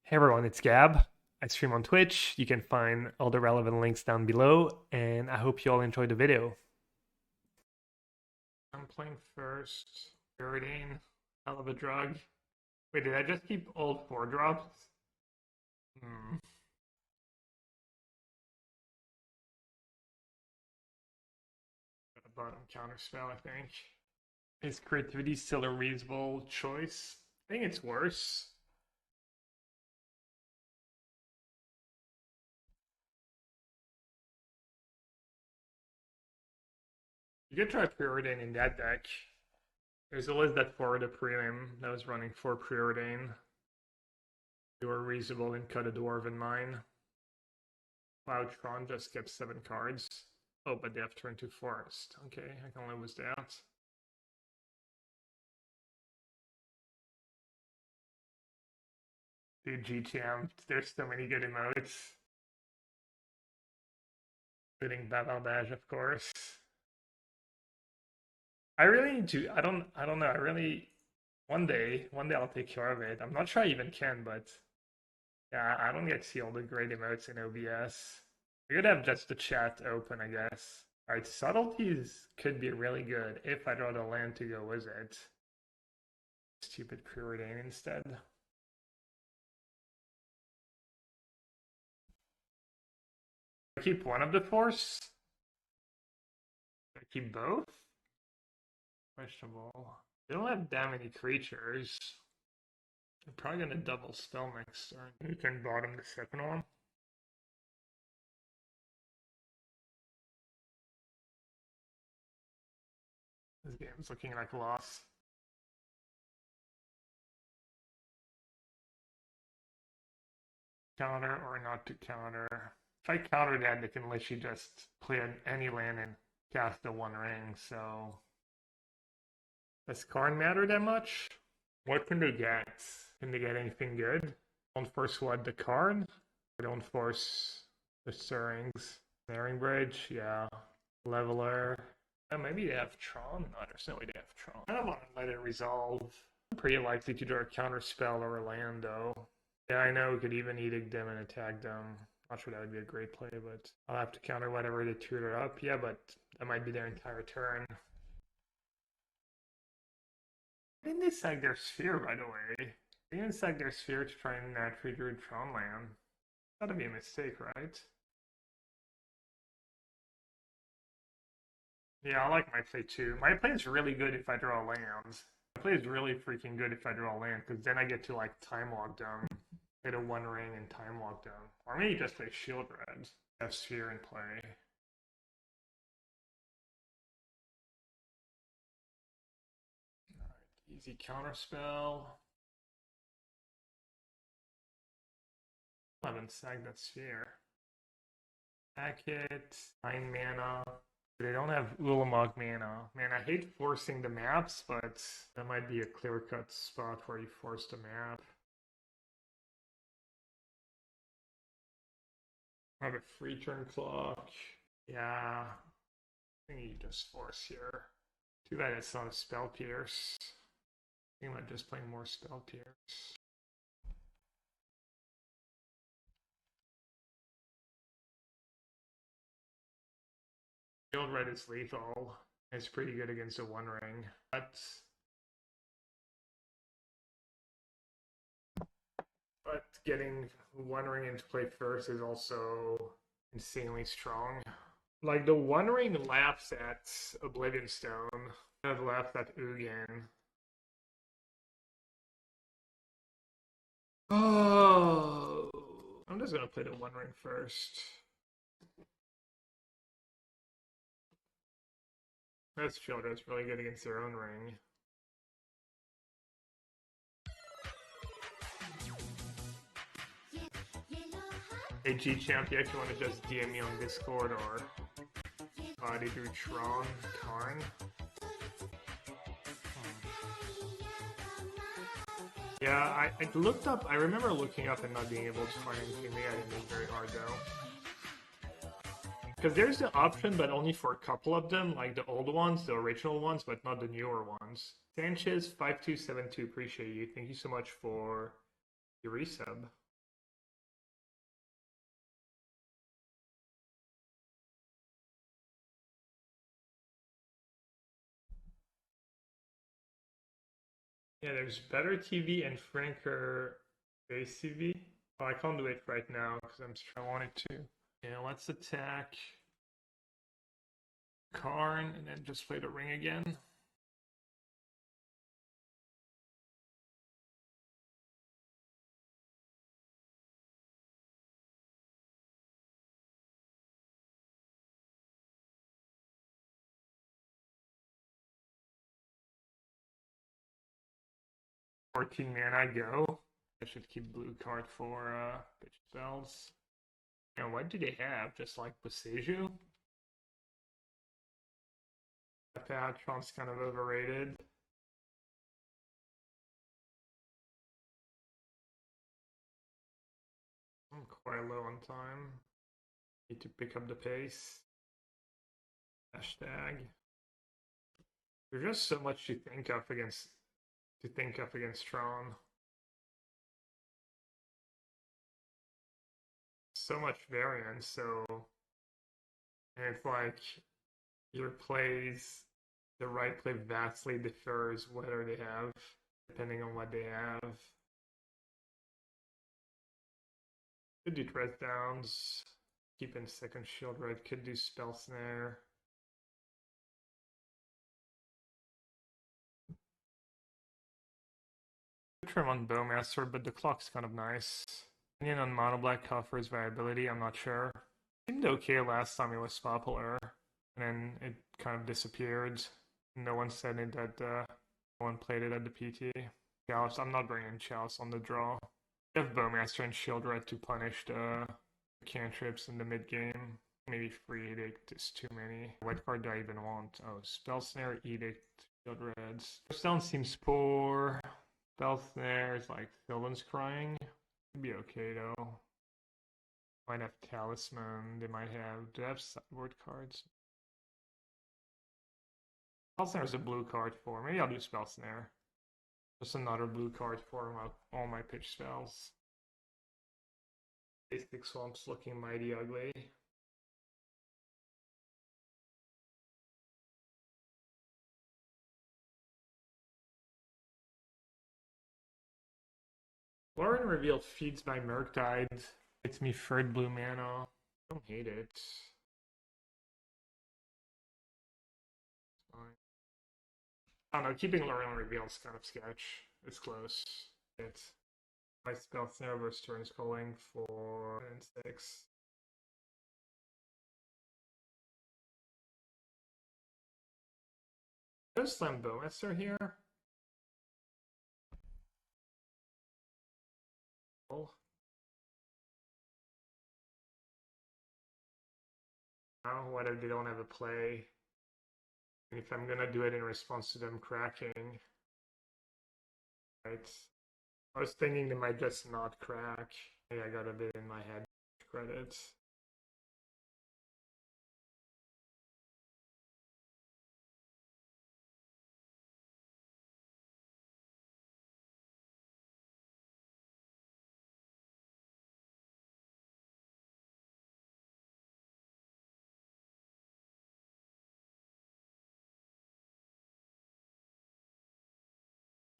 Hey everyone, it's Gab. I stream on Twitch. You can find all the relevant links down below, and I hope you all enjoyed the video. I'm playing first. Preordain, hell of a drug. Wait, did I just keep all 4 drops? Got a bottom counterspell, I think. Is creativity still a reasonable choice? I think it's worse. You could try Preordain in that deck. There's always that forward of prelim that was running for Preordain. You were reasonable and cut a dwarven mine. Cloudtron just gets 7 cards. Oh, but they have turn to forest. Okay, I can live with that. Dude, GTM, there's so many good emotes. Including Bavardage, of course. I really need to, I don't know, I really, one day I'll take care of it. I'm not sure I even can, but yeah, I don't get to see all the great emotes in OBS. We could have just the chat open, I guess. Alright, subtleties could be really good if I draw the land to go with it. Stupid Preordain instead. I keep one of the force? I keep both? Questionable. They don't have that many creatures. They're probably gonna double spell next turn. You can bottom the second one. This game's looking like a loss. Counter or not to counter. If I counter that, they can literally just play any land and cast the One Ring, so... Does Karn matter that much? What can they get? Can they get anything good? Don't force what? The Karn? Don't force the Soarings. Snaring Bridge? Yeah. Leveler. Maybe they have Tron? No, there's no way they have Tron. I don't want to let it resolve. I'm pretty likely to draw a Counterspell or a land, though. Yeah, I know we could even Edict them and attack them. Not sure that would be a great play, but I'll have to counter whatever they tutor up. Yeah, but that might be their entire turn. Didn't they sack their sphere, by the way? They didn't sack their sphere to try and naturally druid Tron land. That'd be a mistake, right? Yeah, I like my play too. My play is really good if I draw lands. My play is really freaking good if I draw land, because then I get to like time walk them, hit a One Ring and time walk them. Or maybe just play Sheoldred. Have sphere in play. Alright, easy counterspell. I haven't sacked that sphere. Sack it, 9 mana. They don't have Ulamog mana. Man, I hate forcing the maps, but that might be a clear-cut spot where you force the map. I have a free turn clock. Yeah. I think you just force here. Too bad it's not a Spell Pierce. I think I might just play more Spell Pierce. Sheoldred is lethal. It's pretty good against a One Ring. But getting One Ring into play first is also insanely strong. Like, the One Ring laughs at Oblivion Stone. It laughs at Ugin. Oh, I'm just gonna play the One Ring first. That's Sheoldred's really good against their own ring. Hey G-Champ, if you want to just DM me on Discord or Body through Tron, Tarn. Yeah, I looked up, I remember looking up and not being able to find anything there. I didn't make very hard though. Because there's the option, but only for a couple of them, like the old ones, the original ones, but not the newer ones. Sanchez5272, appreciate you. Thank you so much for your resub. Yeah, there's better TV and franker base TV. Oh, I can't do it right now because I wanted to. Yeah, let's attack Karn and then just play the ring again. Fourteen mana go. I should keep blue card for pitch spells. And what do they have? Just like Boseiju? Patron's kind of overrated. I'm quite low on time. Need to pick up the pace. Hashtag. There's just so much to think of against Tron. So much variance, so and it's like your plays, the right play vastly differs whether they have, depending on what they have. Could do Dress Downs, keep in second Sheoldred, could do Spell Snare. Trim on Bowmaster, but the clock's kind of nice. Opinion on Mono Black offers variability, I'm not sure. Seemed okay last time it was popular, and then it kind of disappeared. No one said it that no one played it at the PT. Chalice, I'm not bringing Chalice on the draw. I have Bowmaster and Sheoldred to punish the cantrips in the mid game. Maybe free Edict is too many. What card do I even want? Oh, Spell Snare, Edict, Sheoldreds. First down seems poor. Spell Snare is like Sylvan's Crying. Could be okay though. Might have Talisman. They might have. Do they have sideboard cards? Spell Snare is a blue card for. Maybe I'll do Spell Snare. Just another blue card for all my pitch spells. Basic Swamp's looking mighty ugly. Lrien Revealed feeds my Murktide. Gets me third blue mana. I don't hate it. I don't know, keeping Lrien Revealed is kind of sketch. It's close. It's my Spell Snare versus turns calling for 6. There's Slam Bowmaster here. Oh. Now, what if they don't have a play? And if I'm gonna do it in response to them cracking, right? I was thinking they might just not crack. Maybe I got a bit in my head. Credits.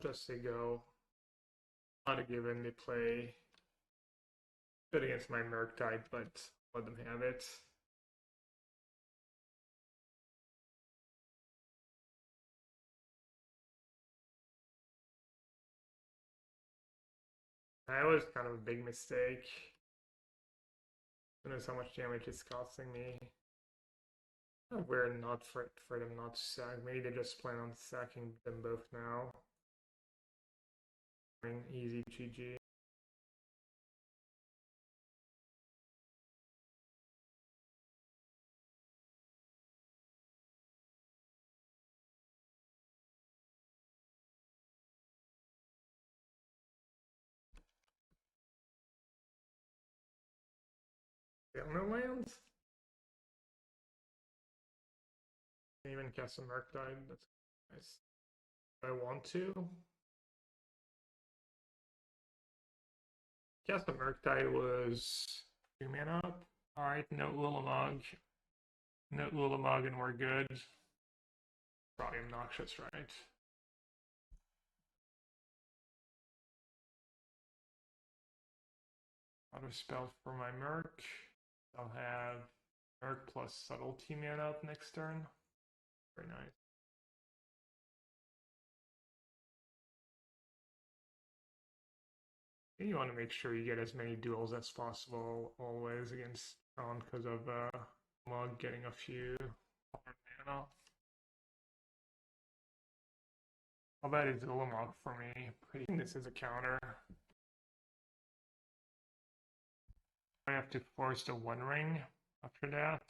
Just to go. Not a given they play good against my Murktide, but let them have it. That was kind of a big mistake. Who knows how much damage it's costing me. We're not for them not to sack. Maybe they just plan on sacking them both now. I mean, easy GG. No lands? Can't even cast a Murktide. That's nice. If I want to. Cast a Murktide was 2 mana up. Alright, no Ulamog. No Ulamog and we're good. Probably obnoxious, right? Counterspell for my Murk. I'll have Murk plus Subtlety man up next turn. Very nice. And you want to make sure you get as many duels as possible always against Tron because of Mug getting a few mana. How bad is Ulamog for me? This is a counter. I have to force the One Ring after that.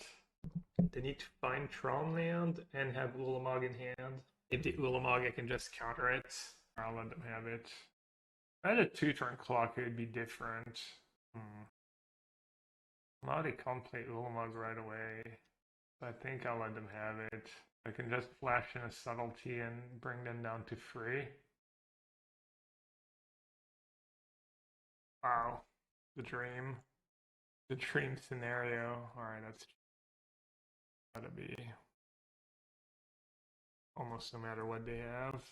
They need to find Tron land and have Ulamog in hand. If the Ulamog, I can just counter it. Or I'll let them have it. If I had a 2-turn clock, it would be different. Now they can't play Ulamog right away. So I think I'll let them have it. I can just flash in a Subtlety and bring them down to 3. Wow. The dream. The dream scenario. Alright, that's gotta be almost no matter what they have.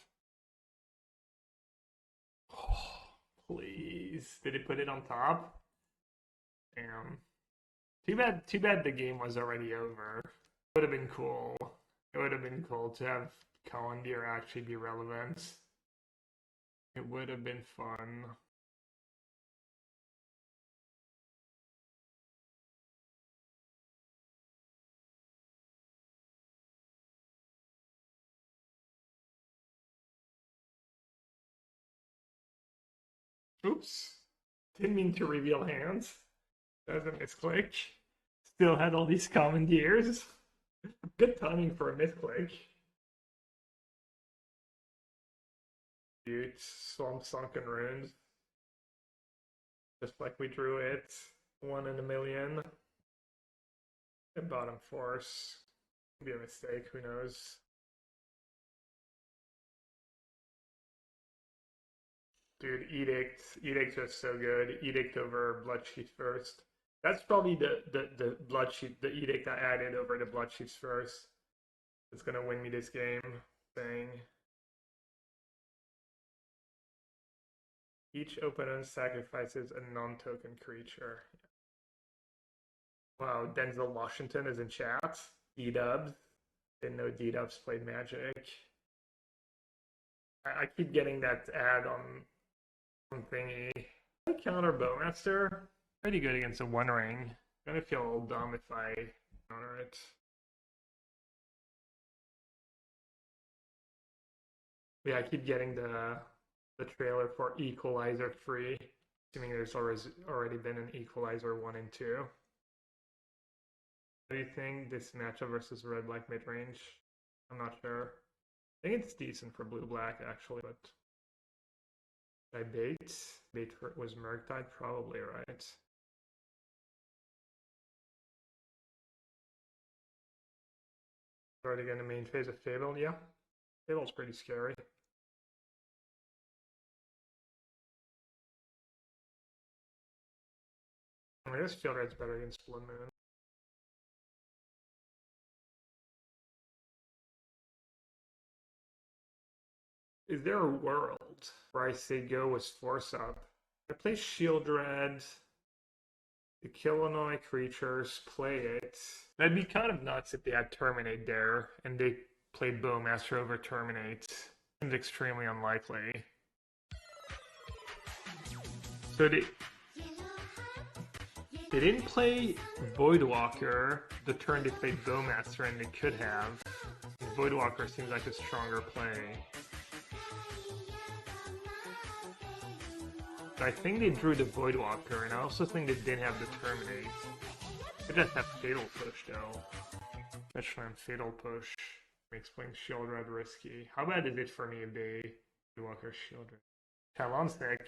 Oh, please. Did it put it on top? Damn. Too bad the game was already over. It would have been cool. It would have been cool to have Commandeer actually be relevant. It would have been fun. Oops. Didn't mean to reveal hands. That was a misclick. Still had all these Commandeers. Good timing for a misclick. Dude, Sunken Ruins. Just like we drew it. 1 in a million. And bottom force. Could be a mistake, who knows. Dude, Edict. Edict's just so good. Edict over Bloodsheet first. That's probably the Bloodsheet, the Edict I added over the Bloodsheets first. It's gonna win me this game. Thing. Each opponent sacrifices a non-token creature. Wow, Denzel Washington is in chat. D-dubs. Didn't know D-dubs played Magic. I keep getting that ad on thingy. I counter Bowmaster. Pretty good against a One Ring. I'm gonna feel a little dumb if I counter it. Yeah, I keep getting the trailer for Equalizer free, assuming there's already been an Equalizer 1 and 2. What do you think this matchup versus red-black mid-range? I'm not sure. I think it's decent for blue-black actually, but I bait? Bait was Murktide? Probably, right? Already going to main phase of Fable, yeah. Fable's pretty scary. I guess Sheoldred's better against Blood Moon. Is there a world where I say go with Force Up? I play Sheoldred, the kill annoy creatures, play it. That'd be kind of nuts if they had Terminate there, and they played Bowmaster over Terminate. Seems extremely unlikely. So they didn't play Voidwalker the turn they played Bowmaster, and they could have. Voidwalker seems like a stronger play. I think they drew the Voidwalker, and I also think they didn't have the Terminate. They just have Fatal Push, though. Especially on Fatal Push. Makes playing Sheoldred risky. How bad is it for me to be Voidwalker Sheoldred? Chalonsec,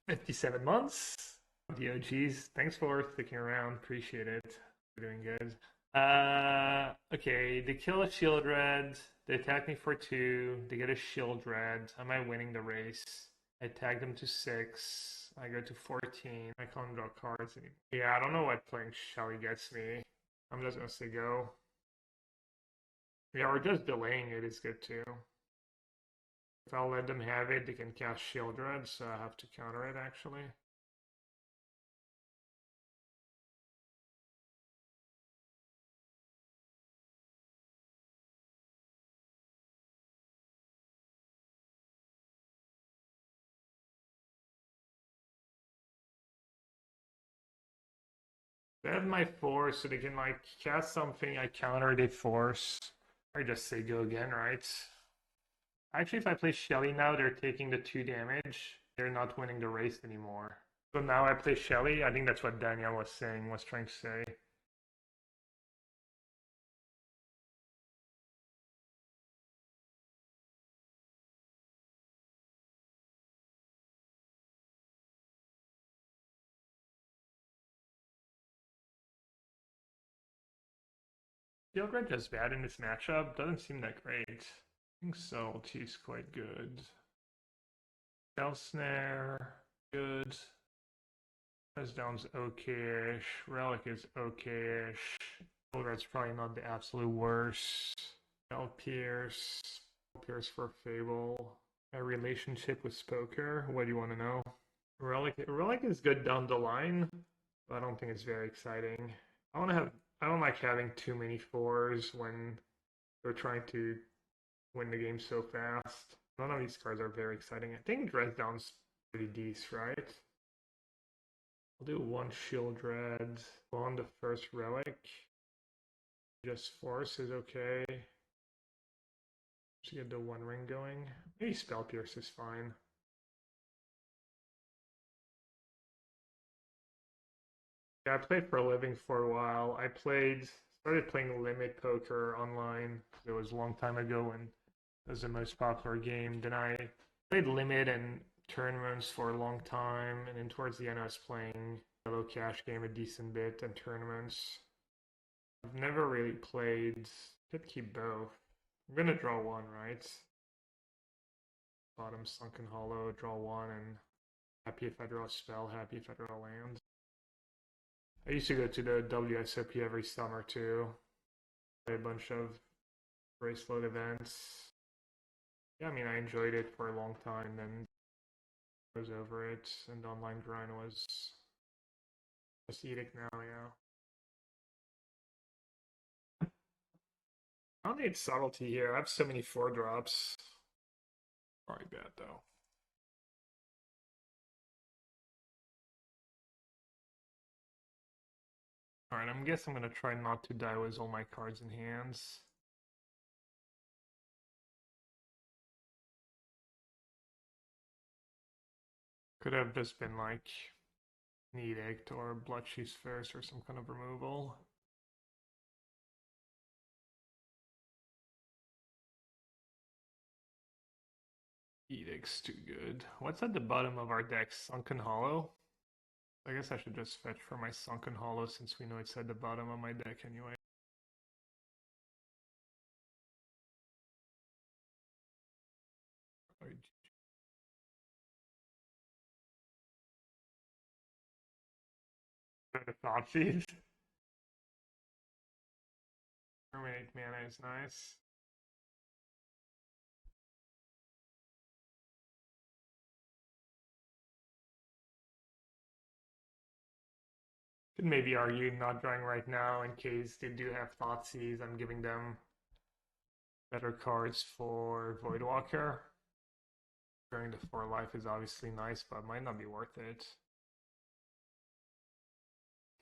57 months. The OGs, thanks for sticking around. Appreciate it. You're doing good. Okay, they kill a Sheoldred. They attack me for 2. They get a Sheoldred. Am I winning the race? I tag them to 6. I go to 14. I can't draw cards anymore. Yeah, I don't know what playing Shelly gets me. I'm just gonna say go. Yeah, or just delaying it is good too. If I'll let them have it, they can cast Sheoldred, so I have to counter it actually. They have my force, so they can like cast something, I counter, they force. I just say go again, right? Actually, if I play Shelly now, they're taking the 2 damage. They're not winning the race anymore. So now I play Shelly. I think that's what Daniel was saying, was trying to say. Sheoldred just bad in this matchup. Doesn't seem that great. I think Subtlety's quite good. Spell Snare, good. Touchdown's okay-ish. Relic is okay-ish. Sheoldred's probably not the absolute worst. Spell Pierce. Spell Pierce for Fable. A relationship with Spoker. What do you want to know? Relic is good down the line, but I don't think it's very exciting. I don't like having too many 4s when they're trying to win the game so fast. None of these cards are very exciting. I think Dresdown's pretty decent, right? I'll do 1 Sheoldred on the first Relic. Just Force is okay. Just get the 1 ring going. Maybe Spell Pierce is fine. Yeah, I played for a living for a while. I started playing Limit Poker online. It was a long time ago when it was the most popular game. Then I played Limit and tournaments for a long time. And then towards the end, I was playing a low cash game a decent bit and tournaments. I've never really played. Could keep both. I'm gonna draw 1, right? Bottom Sunken Hollow, draw 1, and happy if I draw a spell, happy if I draw a land. I used to go to the WSOP every summer too. Play a bunch of bracelet events. Yeah, I mean, I enjoyed it for a long time, then I was over it, and online grind was just Edict now, yeah. I don't need Subtlety here. I have so many 4-drops. Probably bad though. Alright, I guess I'm gonna try not to die with all my cards in hands. Could have just been like an Edict or Bloodshie's First or some kind of removal. Edict's too good. What's at the bottom of our deck? Sunken Hollow? I guess I should just fetch for my Sunken Hollow since we know it's at the bottom of my deck anyway. The Thoughtseize. Terminate mana is nice. Could maybe argue not drawing right now in case they do have Thoughtseize. I'm giving them better cards for Voidwalker. Drawing the 4 life is obviously nice, but might not be worth it.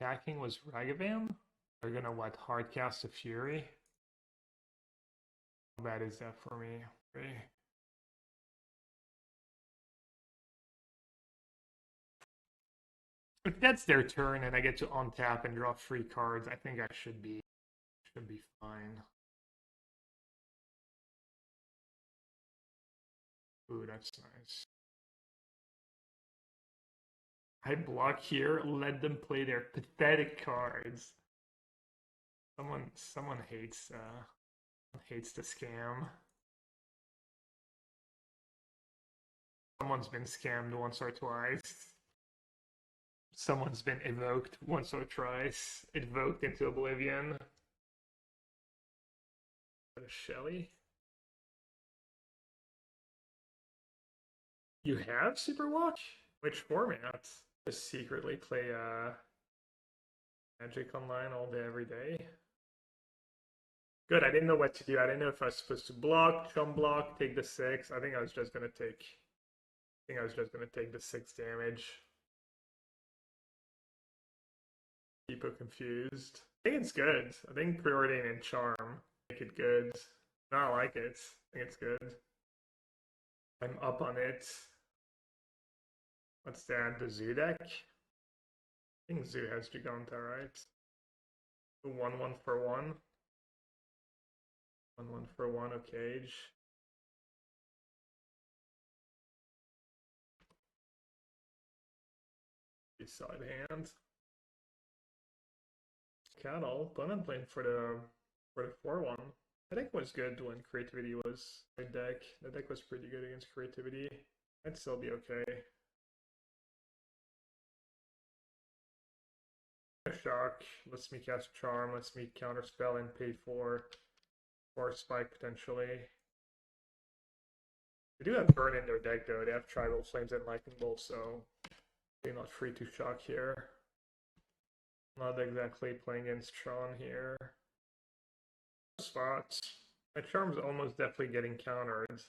Attacking was Ragavan? They're gonna what, hardcast a Fury? How bad is that for me? Okay. If that's their turn and I get to untap and draw 3 cards, I think I should be fine. Ooh, that's nice. I block here, let them play their pathetic cards. Someone hates the scam. Someone's been scammed once or twice. Someone's been evoked once or twice. Evoked into oblivion. Shelly? You have Superwatch? Which format? Just secretly play Magic online all day, every day? Good, I didn't know what to do. I didn't know if I was supposed to block, chum block, take the 6. I think I was just gonna take the 6 damage. people confused. I think it's good. I think Preordain and Charm make it good. No, I like it. I think it's good. I'm up on it. What's that? The Zoo deck? I think Zoo has Giganta, right? 1/1 for 1. 1/1 for 1 of Cage. Side hand. Cattle, but I'm playing for the 4/1. I think it was good when creativity was my deck. The deck was pretty good against creativity. I'd still be okay. A shock lets me cast Charm, lets me counterspell and pay for Spike potentially. They do have Burn in their deck though. They have Tribal Flames and Lightning Bolt, so they're not free to shock here. Not exactly playing against Tron here. Spots. My Charm's almost definitely getting countered.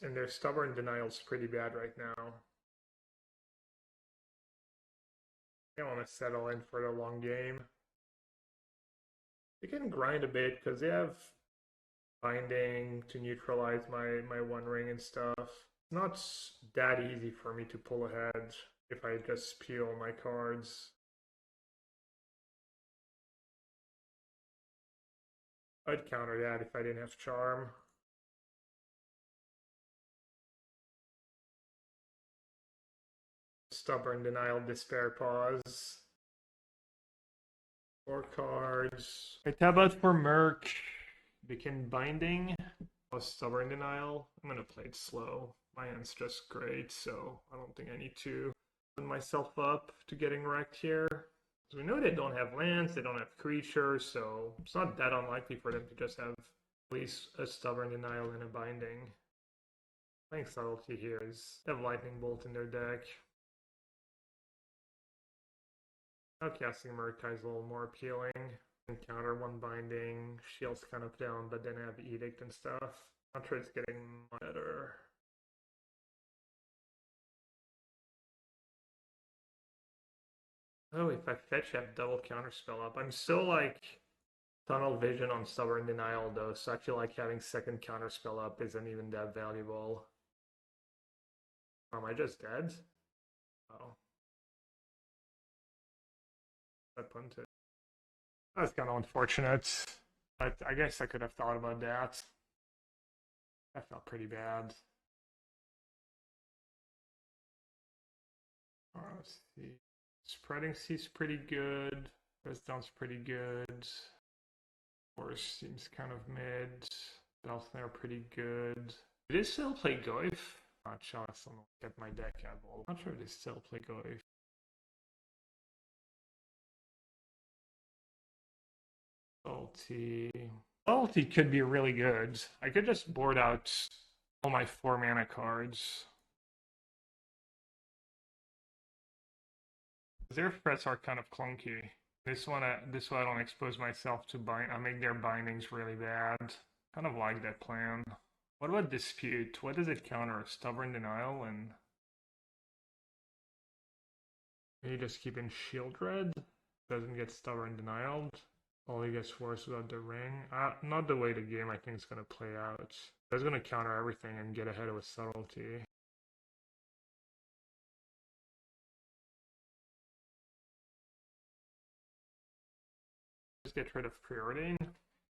And their Stubborn Denial's pretty bad right now. I don't want to settle in for the long game. They can grind a bit because they have Binding to neutralize my One Ring and stuff. It's not that easy for me to pull ahead if I just peel my cards. I'd counter that if I didn't have Charm. Stubborn Denial, Despair, Pause. 4 cards. Right, how about for Merc? They can Binding plus Stubborn Denial. I'm gonna play it slow. My hand's just great, so I don't think I need to put myself up to getting wrecked here. So we know they don't have lands, they don't have creatures, so it's not that unlikely for them to just have at least a Stubborn Denial and a Binding. I think Subtlety here is they have Lightning Bolt in their deck. Now casting Murktide is a little more appealing. And counter 1 Binding, Shield's kind of down, but then I have Edict and stuff. Not sure it's getting better. Oh, if I fetch, I have double Counterspell up. I'm still like Tunnel Vision on Stubborn Denial though, so I feel like having second Counterspell up isn't even that valuable. Am I just dead? Oh. I punted. That's kind of unfortunate. But I guess I could have thought about that. That felt pretty bad. Let's see. Spreading Sea's pretty good. Press Down's pretty good. Force seems kind of mid. Spell Snare pretty good. Did they still play Goif? Not sure. I still don't get my deck at all. Not sure if they still play Goif. Subtlety could be really good. I could just board out all my 4 mana cards. Their threats are kind of clunky. This one I don't expose myself to bind. I make their bindings really bad. Kind of like that plan. What about Dispute? What does it counter? Stubborn Denial and maybe just keep in Sheoldred. Doesn't get Stubborn Denial. Only gets worse without the ring. Not the way the game I think is gonna play out. It's gonna counter everything and get ahead with Subtlety. Just get rid of Preordain.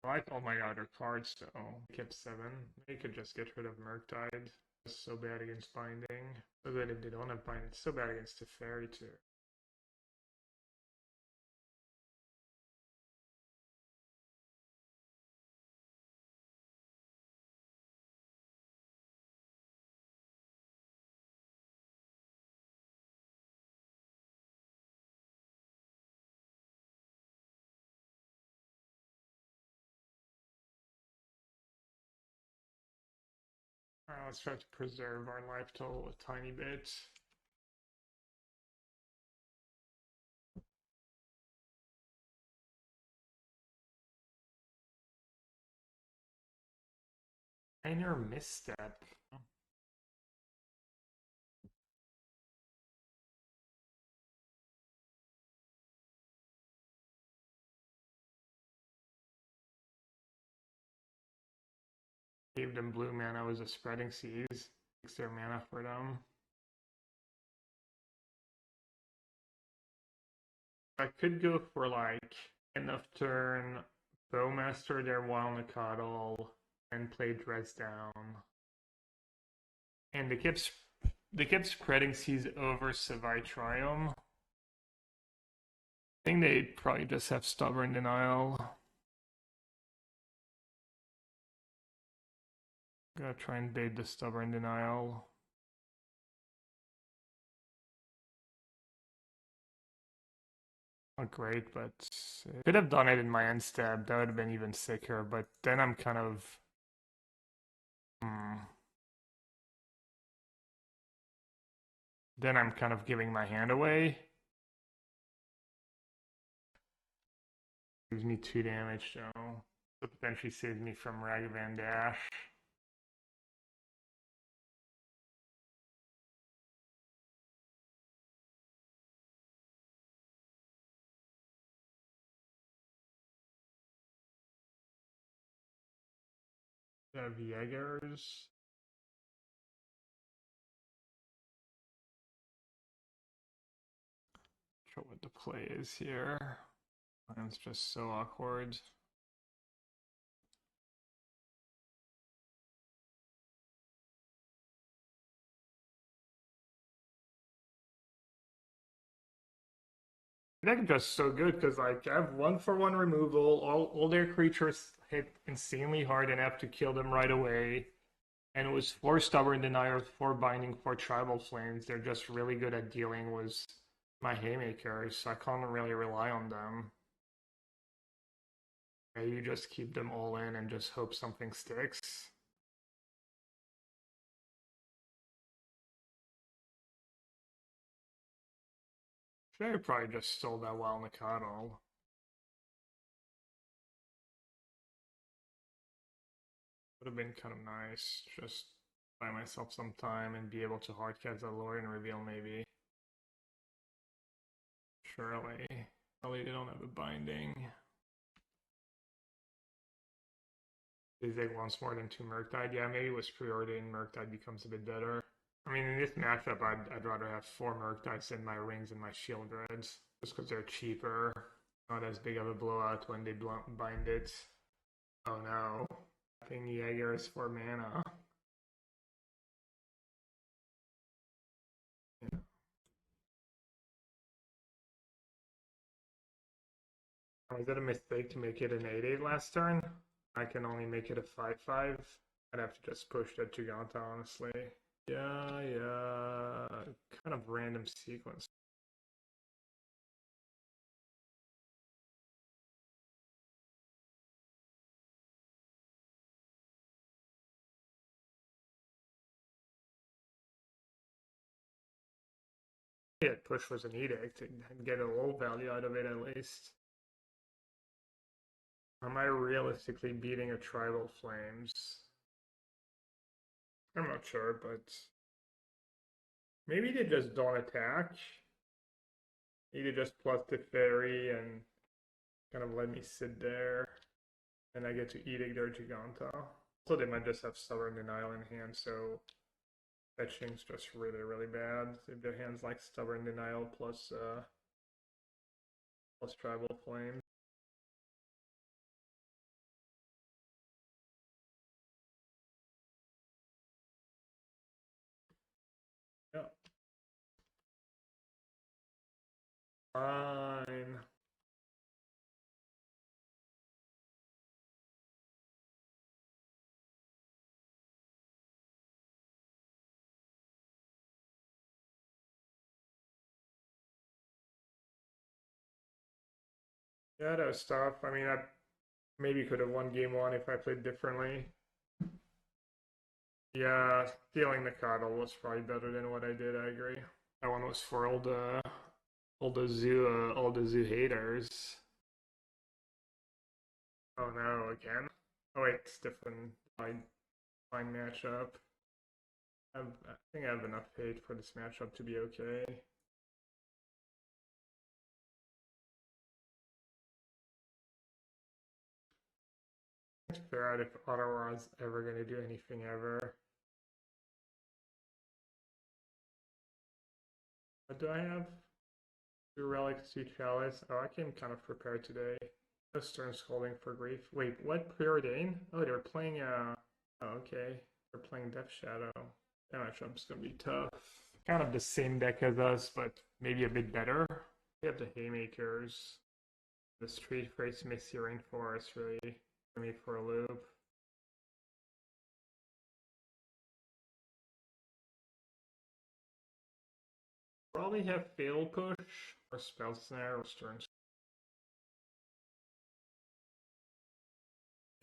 I like all my other cards, so I kept 7. Maybe could just get rid of Murktide. It's so bad against Binding. So good if they don't have Binding. It's so bad against Teferi too. Alright, let's try to preserve our life total a tiny bit. Minor misstep. gave them blue mana was a Spreading Seas. Takes their mana for them. I could go for like end of turn, Bowmaster their Walnacodle, and play Dress Down. And they kept Spreading Seas over Savaitrium. I think they probably just have Stubborn Denial. Gotta try and bait the Stubborn Denial. Not great, but could have done it in my end step. That would have been even sicker, but then I'm kind of... Then I'm kind of giving my hand away. Gives me 2 damage, so it potentially saves me from Ragavan Dash. They have Jaegers. Not sure what the play is here. It's just so awkward. Deck is just so good because like I have 1-for-1 removal. All their creatures hit insanely hard and have to kill them right away. And it was 4 Stubborn Denial, 4 Binding, 4 Tribal Flames. They're just really good at dealing with my haymakers, so I can't really rely on them. You just keep them all in and just hope something sticks. Should I probably just stole that Walnacodle? Would have been kind of nice. Just buy myself some time and be able to hardcast a Lrien Reveal maybe. Surely. Probably they don't have a binding. They take once more than 2 Murktide. Yeah, maybe with Preordain, Murktide becomes a bit better. I mean, in this matchup, I'd rather have 4 Murktides than my Rings and my Sheoldreds. Just because they're cheaper. Not as big of a blowout when they bind it. Oh no. I think Jaeger is 4 mana. Yeah. Was it a mistake to make it an 8/8 last turn? I can only make it a 5/5. I'd have to just push that Giganta, honestly. Yeah. Kind of random sequence. Yeah, push was an edict and get a low value out of it at least. Am I realistically beating a Tribal Flames? I'm not sure, but maybe they just don't attack. Maybe they just plus the fairy and kind of let me sit there, and I get to edict their Giganta. So they might just have Stubborn Denial in hand, so fetching's just really, really bad. If their hand's like Stubborn Denial plus Tribal Flame. Yeah. Fine. Yeah, that was tough. I mean, I maybe could have won game 1 if I played differently. Yeah, stealing the Coddle was probably better than what I did, I agree. That one was for all the zoo haters. Oh no, again? Oh wait, it's different. Fine matchup. I think I have enough hate for this matchup to be okay. figure out if Otawara's ever going to do anything ever. What do I have? 2 relics, 2 chalice. Oh, I came kind of prepared today. No Stern Scalding for grief. Wait, what? Preordain? Oh, they were playing oh, okay. They're playing Death Shadow. That matchup's gonna be tough. Kind of the same deck as us, but maybe a bit better. We have the Haymakers. The Street Face Misty Rainforest really threw me for a loop. Probably have Fatal Push or Spell Snare or Stern.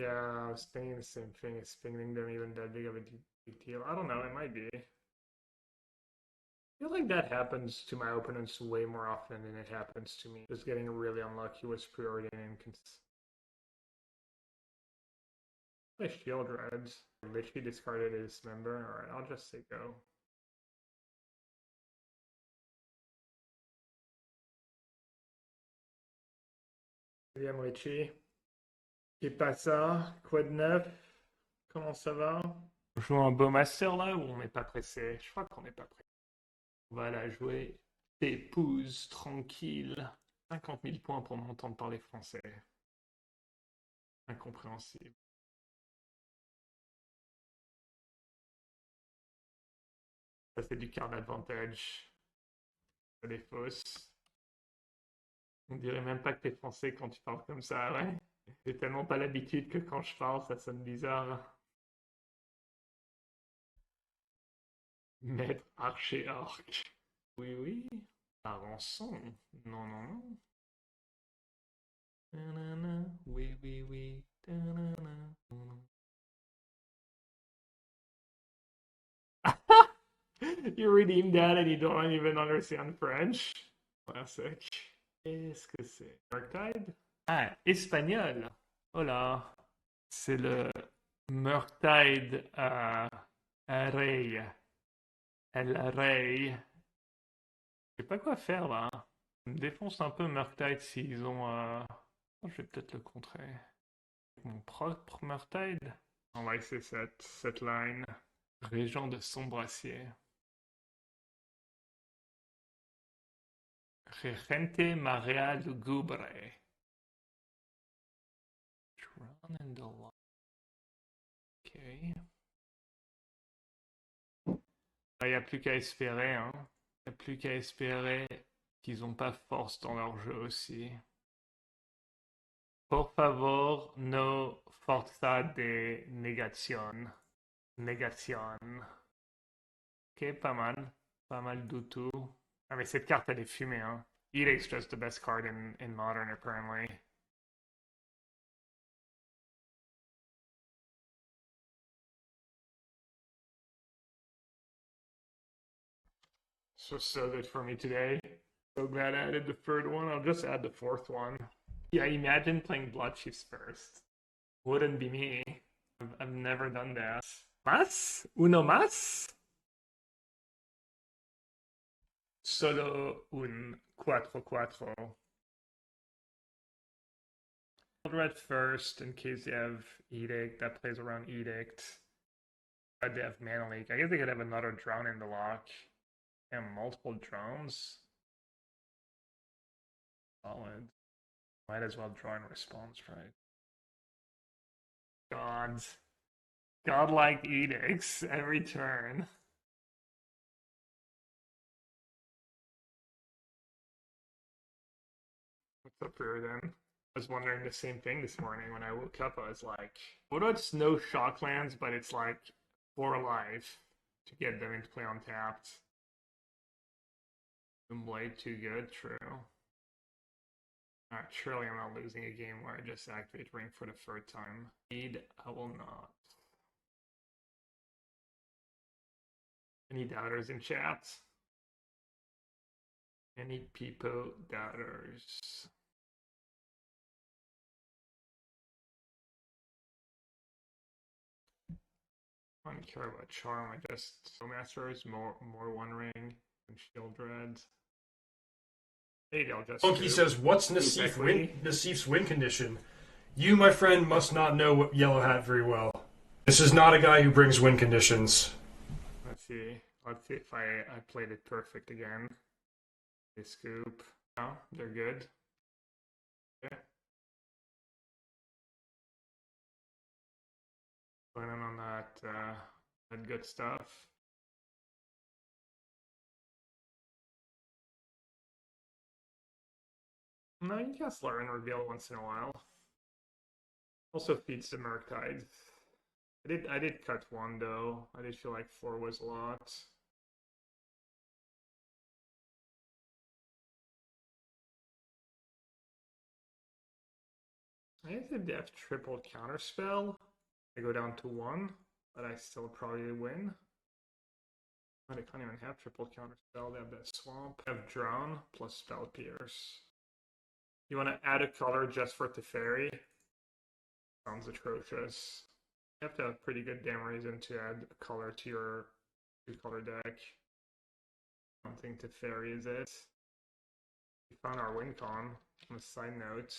Yeah, I was thinking the same thing. Is spinning them even that big of a big deal? I don't know, it might be. I feel like that happens to my opponents way more often than it happens to me. Just getting really unlucky with Preordain and play Sheoldred. Literally discarded his member. Alright, I'll just say go. Salut Richie. Qu'est pas ça? Quoi de neuf? Comment ça va? On joue un Bowmaster là ou on n'est pas pressé? Je crois qu'on n'est pas pressé. On va la jouer épouse, tranquille. 50 000 points pour m'entendre parler français. Incompréhensible. Ça c'est du card advantage. Ça des fausses. On dirait même pas que t'es français quand tu parles comme ça, ouais. J'ai tellement pas l'habitude que quand je parle, ça sonne bizarre. Maître archer orc. Oui, oui. La rançon. Non, non, non. Ta-na-na. Oui, oui, oui. Ta-na-na. You redeemed that and you don't even understand French. Classic. Qu'est-ce que c'est? Murktide? Ah, espagnol. Oh là. C'est le Murktide Rey. El Rey. Je sais pas quoi faire là. Ça me défonce un peu Murktide s'ils ont. Je vais peut-être le contrer. Mon propre Murktide. On va essayer cette line. Régent de Sombracier. Regente Marea Lugubre. Drown in the light. Ok. Il n'y a plus qu'à espérer, hein. Il n'y a plus qu'à espérer qu'ils n'ont pas force dans leur jeu aussi. Por favor, no forza de negación. Négation. Ok, pas mal. Pas mal du tout. Ah, mais cette carte, elle est fumée, hein. Edict's just the best card in Modern, apparently. So good for me today. So glad I added the third one. I'll just add the fourth one. Yeah, imagine playing Blood Chiefs first. Wouldn't be me. I've never done that. Mas? Uno más? Solo un 4-4. Red first in case you have Edict that plays around Edict. But they have Mana Leak. I guess they could have another Drown in the lock. And multiple drones. Solid. Might as well draw in response, right? Gods. Godlike edicts every turn. What's up, Preordain? I was wondering the same thing this morning when I woke up. I was like, what about it's no shocklands, but it's like 4 life to get them into play untapped? Blade too good, true. Alright, surely I'm not losing a game where I just activate Ring for the 3rd time. Indeed, I will not. Any doubters in chat? Any people doubters? I don't care about Charm, I just Bowmasters, more One Ring, and Sheoldred. Maybe I'll just Funky says, what's Nassif's win condition? You, my friend, must not know Yellow Hat very well. This is not a guy who brings win conditions. Let's see. Let's see if I played it perfect again. They scoop. Oh, they're good. Okay. Going in on that good stuff. No, you cast Lrien Revealed once in a while. Also feeds the Murktide. I did cut one though. I did feel like 4 was a lot. I think if they have triple Counterspell, I go down to 1, but I still probably win. But I can't even have triple Counterspell. They have that Swamp. I have Drown plus Spell Pierce. You want to add a color just for Teferi? Sounds atrocious. You have to have pretty good damn reason to add a color to your 2-color deck. I don't think Teferi is it. We found our win con on a side note.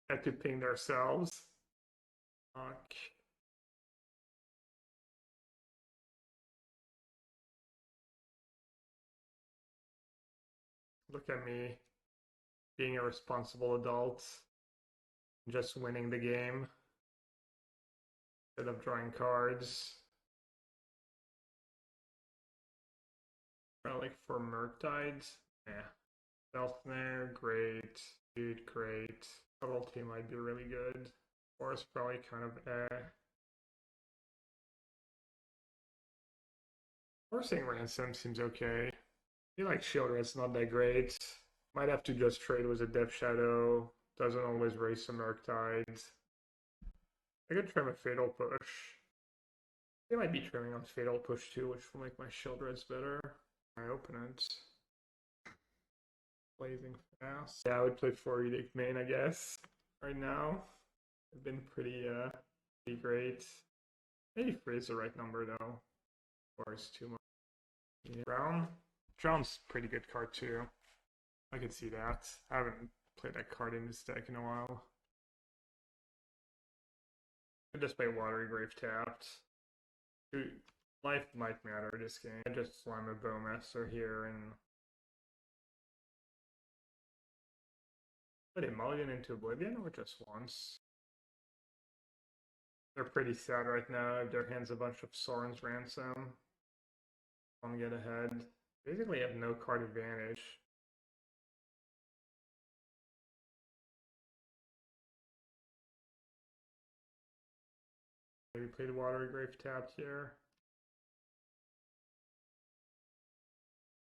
Had to ping ourselves. Fuck. Look at me being a responsible adult, just winning the game instead of drawing cards. Relic for Murktide. Yeah. Spell Snare, great. Dude, great. Subtlety might be really good. Force probably kind of Forcing Ransom seems okay. I feel like Sheoldred's not that great. Might have to just trade with a Death Shadow. Doesn't always raise some Murktide. I could trim a Fatal Push. They might be trimming on Fatal Push too, which will make my Sheoldreds better. I open it. Blazing fast. Yeah, I would play 4 Edict main, I guess. Right now. I've been pretty great. Maybe 3 is the right number though. 4 is too much. Yeah. Drown? Drown's pretty good card too. I could see that. I haven't played that card in this deck in a while. I just play Watery Grave tapped. Dude, life might matter this game. I just slime a Bowmaster here and put a mulligan into Oblivion or just once. They're pretty sad right now. Their hands a bunch of Soaring's Ransom. Don't get ahead. Basically have no card advantage. Maybe played Watery Grave tapped here.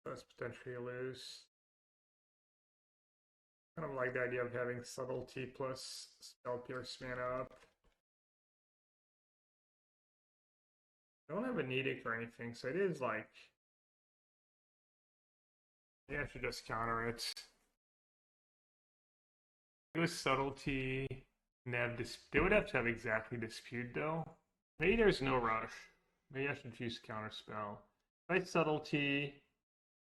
That's potentially a lose. Kind of like the idea of having Subtlety plus Spell Pierce mana up. I don't have an Edict or anything, so it is like... I should just counter it. It was Subtlety, and they would have to have exactly Dispute though. Maybe there's no rush. Maybe I should use Counterspell. If I Subtlety,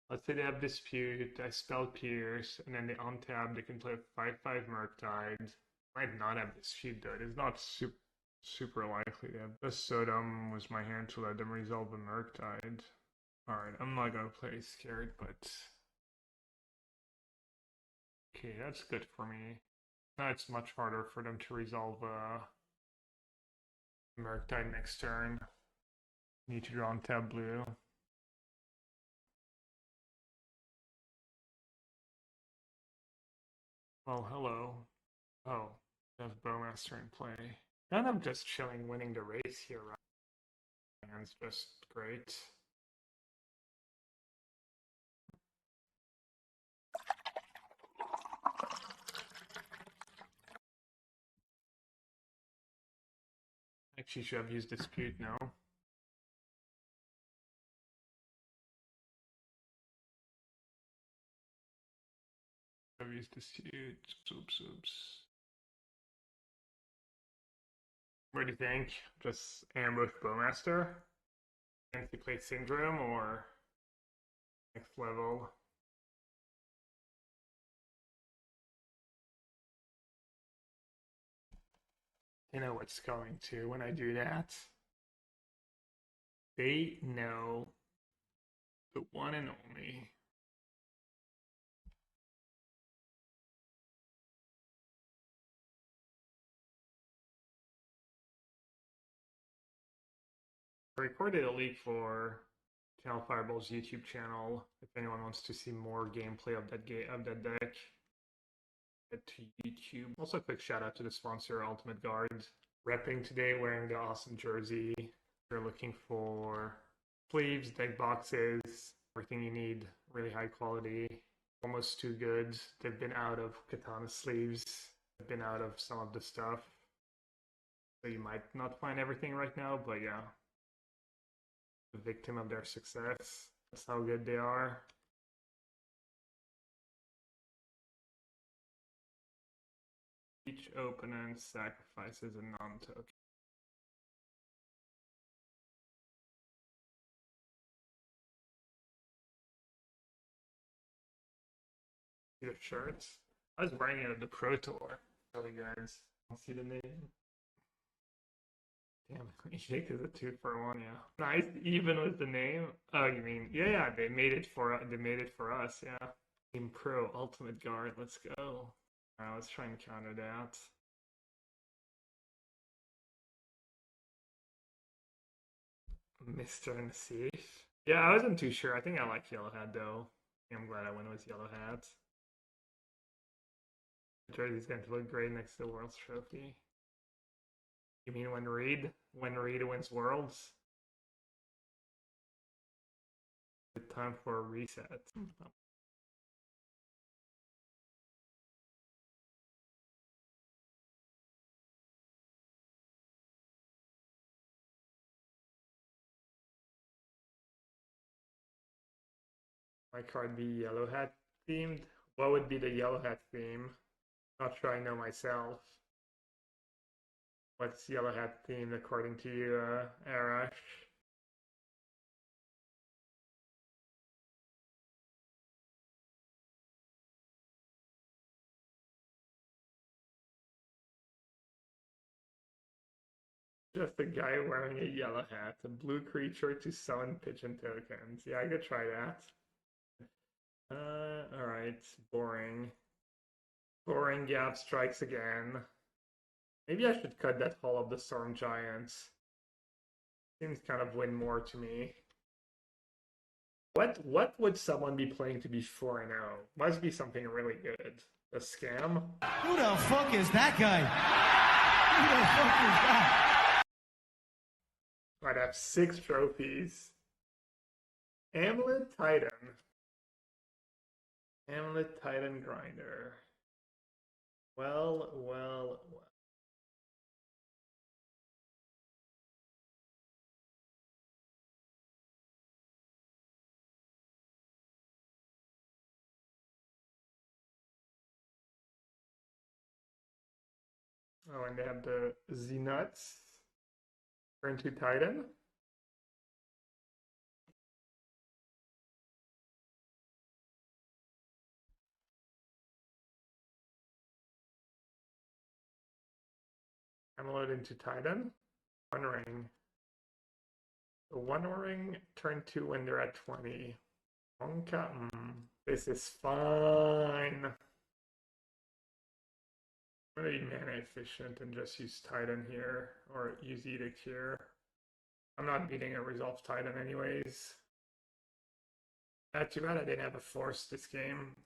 let's say they have Dispute, I Spell Pierce, and then they untap, they can play a 5/5 Murktide. Might not have Dispute though, it's not super likely to have. The Sodom was my hand to let them resolve the Murktide. Alright, I'm not gonna play scared, but... Okay, that's good for me. Now it's much harder for them to resolve Murktide next turn. Need to draw on tab blue. Well, hello. Oh, I have Bowmaster in play. And I'm just chilling, winning the race here, right? And it's just great. Actually, should have used Dispute now. I've used Dispute. Oops. What do you think? Just ambush Bowmaster? Fancy play Syndrome or next level? They know what's coming to when I do that. They know the one and only. I recorded a leak for Channel Fireball's YouTube channel. If anyone wants to see more gameplay of that deck, head to YouTube. Also, a quick shout out to the sponsor, Ultimate Guard. Repping today, wearing the awesome jersey. If you're looking for sleeves, deck boxes, everything you need, really high quality, almost too good. They've been out of katana sleeves. They've been out of some of the stuff. So you might not find everything right now, but yeah. The victim of their success. That's how good they are. Each opponent sacrifices a non-token. See the shirts? I was wearing it at the Pro Tour. Really good. I'll see the name. Damn, Jake is a 2-for-1, yeah. Nice, even with the name. Oh, you mean, yeah, they made it for us, yeah. Team Pro, Ultimate Guard, let's go. Alright, let's try and counter that. Mr. Nassif. Yeah, I wasn't too sure. I think I like Yellow Hat, though. I'm glad I went with Yellow Hat. The jersey's going to look great next to the World's Trophy. You mean when Reed wins Worlds? Good time for a reset. My card be Yellow Hat themed? What would be the Yellow Hat theme? Not sure I know myself. What's Yellow Hat themed according to you, Arash? Just a guy wearing a yellow hat, a blue creature to summon pigeon tokens. Yeah, I could try that. Alright, boring. Boring gap strikes again. Maybe I should cut that Hall of the Storm Giants. Seems kind of win more to me. What would someone be playing to be 4-0? Must be something really good. A scam? Who the fuck is that guy? Who the fuck is that? I'd have 6 trophies. Amulet Titan. Amulet Titan Grinder. Well. Oh, and they have the Z-Nuts. Turn to Titan. Amulet into Titan. One ring. The one ring turn 2 when they're at 20. Onka, this is fine. I'm gonna be mana efficient and just use Titan here, or use Edict here. I'm not beating a Resolve Titan anyways. Too bad I didn't have a Force this game.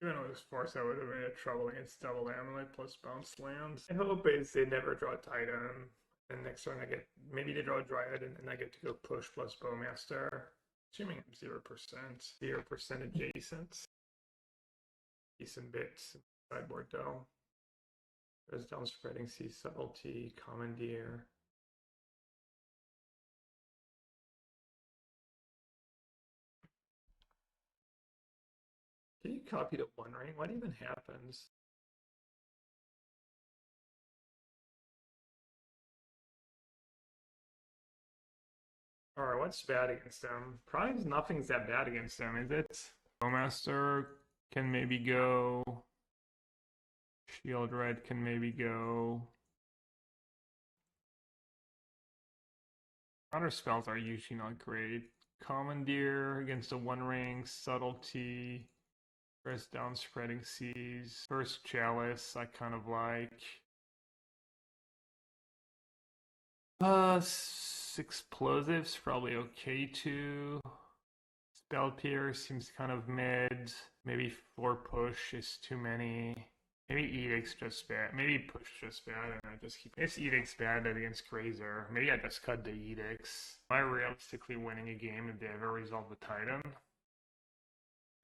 Even with Force, I would have made trouble against double Amulet plus bounce lands. My hope is they never draw Titan. And next turn I get, maybe they draw Dryad and then I get to go push plus Bowmaster. Assuming I'm 0%. 0% adjacent. Decent bits. Sideboard though. There's down spreading sea, subtlety, commandeer. Can you copy the one ring? What even happens? Alright, what's bad against them? Probably nothing's that bad against them, is it? Bowmaster can maybe go. Sheoldred can maybe go. Counterspells are usually not great. Commandeer against a one ring, Subtlety, press down Spreading Seas. First Chalice, I kind of like. Explosives, probably okay too. Spell Pierce seems kind of mid. Maybe 4 push is too many. Maybe Edict's just bad. Maybe push just bad, and I just keep. It's Edict's bad against Grazer. Maybe I just cut the Edicts. Am I realistically winning a game if they ever resolve the Titan?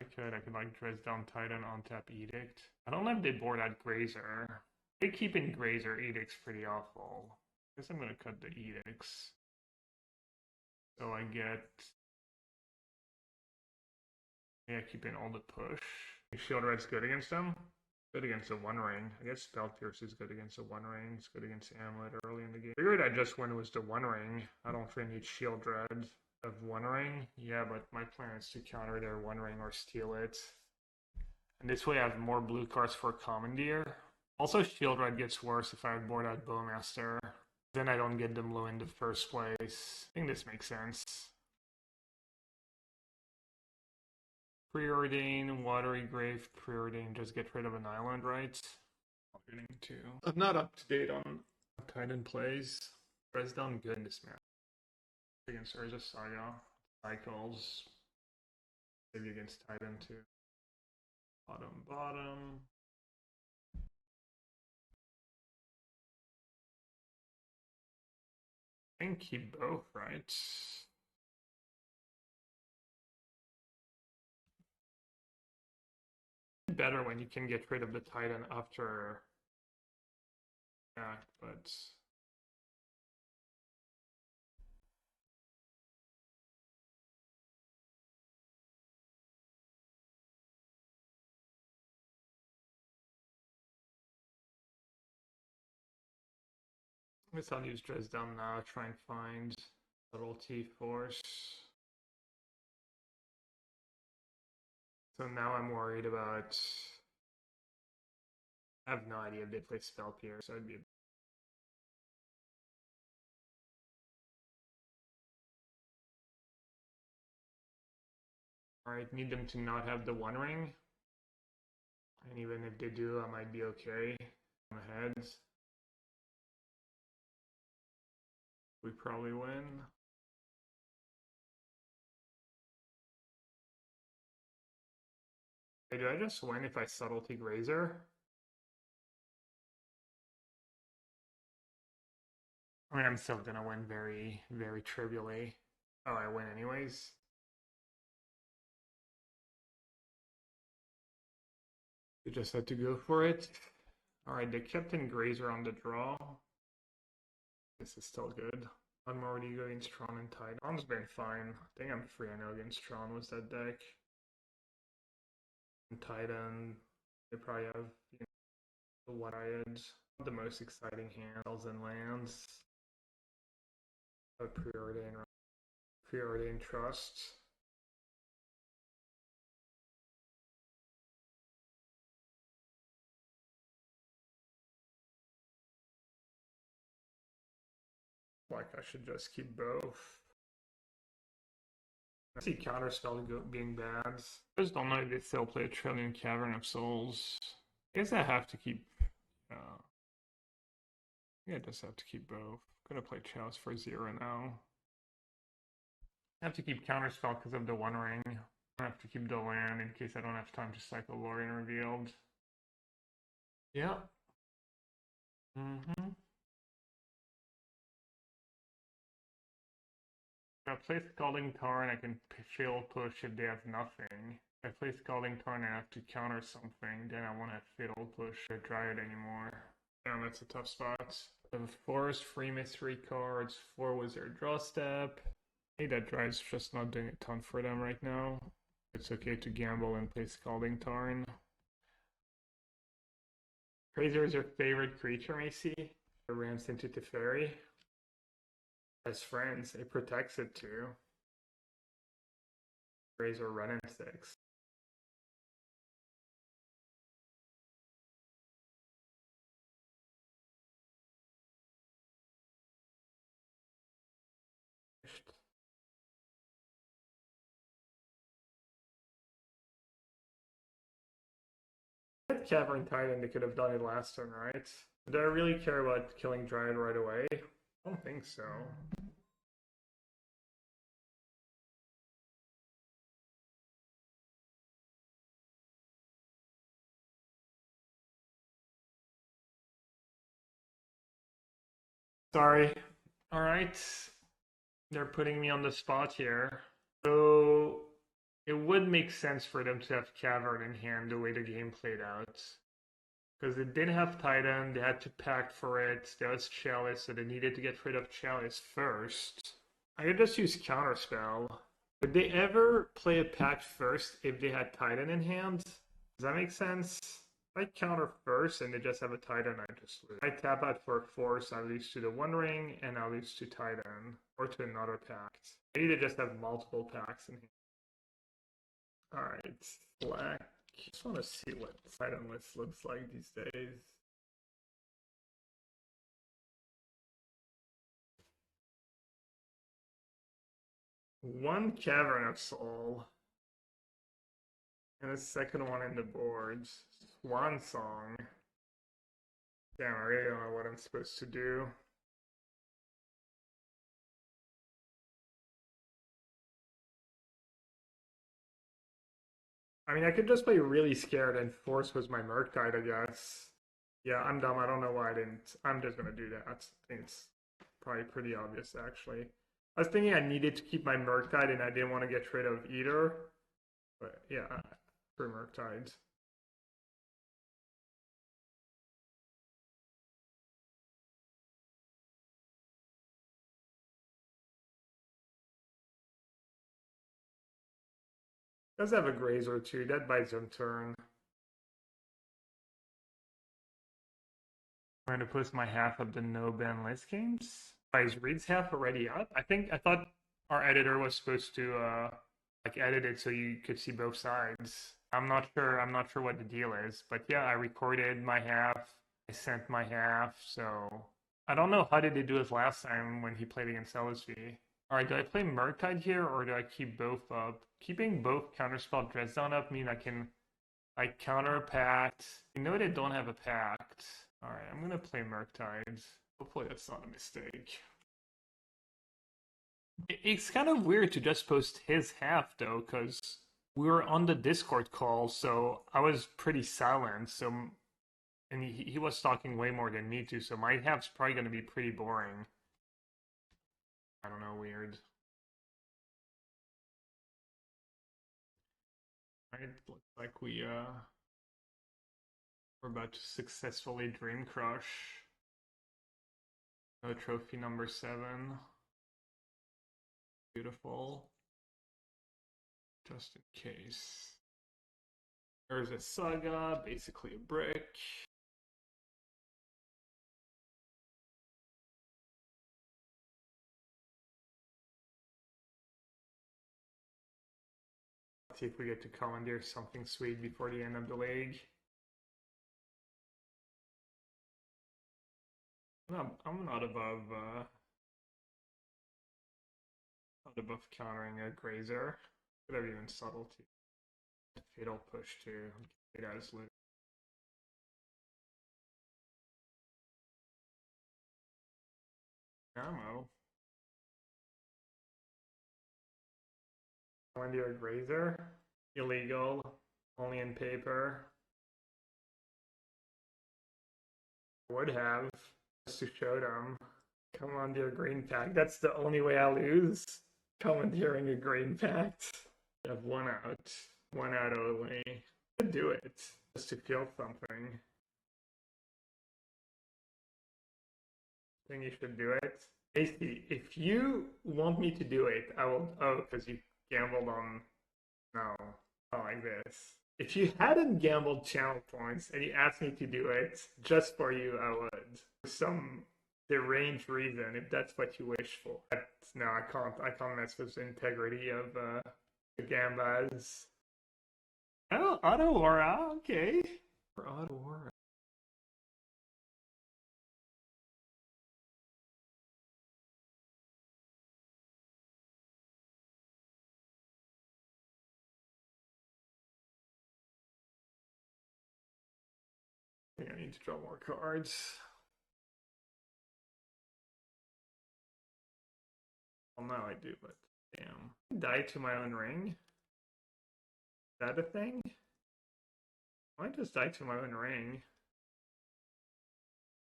I could like dress down Titan on tap Edict. I don't know if they board out Grazer. They keep in Grazer Edict's pretty awful. I guess I'm gonna cut the Edicts. So I get. Yeah, keep in all the push. Sheoldred's good against them. Good against a one ring. I guess Spell Pierce is good against a one ring. It's good against Amulet early in the game. Figured I just win was the one ring. I don't think I need Sheoldred of one ring. Yeah, but my plan is to counter their one ring or steal it. And this way I have more blue cards for Commandeer. Also, Sheoldred gets worse if I board out Bowmaster. Then I don't get them low in the first place. I think this makes sense. Preordain, Watery Grave, Preordain, just get rid of an island, right? I'm not up to date on Titan plays. Press down good in this match. Against Urza Saga. Cycles. Maybe against Titan too. Bottom. I can keep both, right? Better when you can get rid of the Titan after act, but I guess I'll use dress down now, try and find Subtlety Force. So now I'm worried about. I have no idea if they play Spell Pierce, so it'd be. Alright, need them to not have the one ring. And even if they do, I might be okay. On the heads. We probably win. Hey, do I just win if I Subtlety Grazer? I mean, I'm still gonna win very, very trivially. Oh, I win anyways? You just had to go for it. Alright, they kept in Grazer on the draw. This is still good. I'm already going Tron and Titan. Tron's been fine. I think I'm 3-0 against Tron was that deck. And Titan, they probably have, you know, the Wild, the most exciting hands and lands. A Preordain Trust. Like I should just keep both. I see Counterspell being bad. I just don't know if they still play a Trillion Cavern of Souls. I guess I have to keep. Yeah, I just have to keep both. I'm gonna play Chalice for 0 now. I have to keep Counterspell because of the one ring. I have to keep the land in case I don't have time to cycle Lrien Revealed. Yeah. If I play Scalding Tarn, I can fail push if they have nothing. If I play Scalding Tarn, I have to counter something, then I won't have Fatal Push or Dryad anymore. Damn, that's a tough spot. I have 4 free mystery cards, 4 Wizard draw step. Hey, that Dryad's just not doing a ton for them right now. It's okay to gamble and play Scalding Tarn. Grazer is your favorite creature, Macy? It ramps into Teferi. As friends, it protects it too. Razor run in 6. Cavern Titan, they could have done it last turn, right? Do I really care about killing Dryad right away? I don't think so. Sorry. Alright. They're putting me on the spot here. So it would make sense for them to have Cavern in hand the way the game played out. Because they didn't have Titan, they had to pact for it, there was Chalice, so they needed to get rid of Chalice first. I could just use Counterspell. Would they ever play a pact first if they had Titan in hand? Does that make sense? If I counter first and they just have a Titan, I just lose. I tap out for Force, I lose to the One Ring, and I lose to Titan. Or to another pact. Maybe they just have multiple packs in hand. Alright, black. Just want to see what Titan list looks like these days. One Cavern of Soul. And the second one in the boards. Swan Song. Damn, I really don't know what I'm supposed to do. I mean, I could just play really scared and Force was my Murktide, I guess. Yeah, I'm dumb. I don't know why I didn't. I'm just gonna do that. I think it's probably pretty obvious, actually. I was thinking I needed to keep my Murktide and I didn't want to get rid of either. But yeah, for Murktides. Does have a Grazer too. That buys him turn. I'm going to post my half of the no ban list games. Is Reed's half already up? I thought our editor was supposed to like edit it so you could see both sides. I'm not sure what the deal is, but yeah, I recorded my half. I sent my half, so I don't know how did they do it last time when he played against LSV. Alright, do I play Murktide here or do I keep both up? Keeping both Counterspell Dreadstone up mean I can counter a pact. You know they don't have a pact. Alright, I'm gonna play Murktide. Hopefully that's not a mistake. It's kind of weird to just post his half though, because we were on the Discord call, so I was pretty silent, so and he was talking way more than me too, so my half's probably gonna be pretty boring. I don't know, weird. Right, looks like we're about to successfully Dream Crush. Trophy number 7. Beautiful. Just in case. There's a Saga, basically a brick. Let's see if we get to Commandeer something sweet before the end of the league. No, I'm not above countering a Grazer. Could have even Subtlety. Fatal Push too. Get out his loot. Ammo. Commandeer Grazer. Illegal. Only in paper. Would have. Just to show them. Commandeer Green Pact. That's the only way I lose. Commandeering a Green Pact. You have one out. One out only. I'd do it. Just to feel something. I think you should do it. AC, if you want me to do it, I will. Oh, because you gambled on. No. Not like this. If you hadn't gambled channel points and you asked me to do it just for you, I would. For some deranged reason, if that's what you wish for. No, I can't mess with the integrity of the Gambas. Oh, Otawara, okay. For Otawara. I think I need to draw more cards. Well, no, I do, but damn. Die to my own ring? Is that a thing? I might just die to my own ring.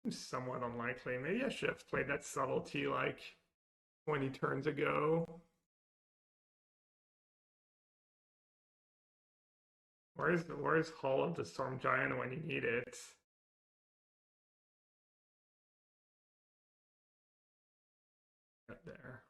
Seems somewhat unlikely. Maybe I should have played that Subtlety like 20 turns ago. Where's Hall of the Storm Giant when you need it? Right there.